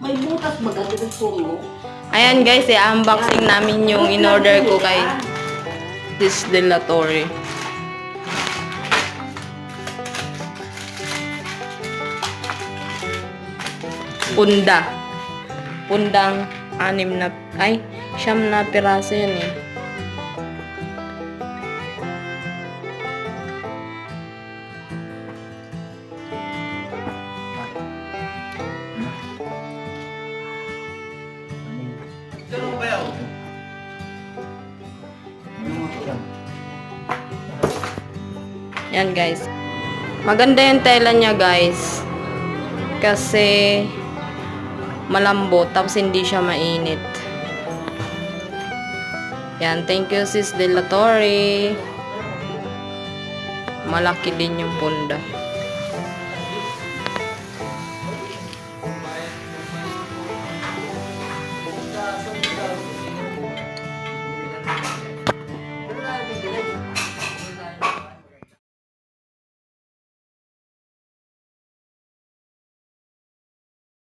May butas ba ka sa mo? Ayan guys, i-unboxing namin yung in-order ko kay Sis De La Torre. Punda. Pundang 9 na piraso yan eh. Yan guys. Maganda yung tela niya guys. Kasi malambot tapos hindi siya mainit. Yan, thank you Sis De La Torre. Malaki din yung punda.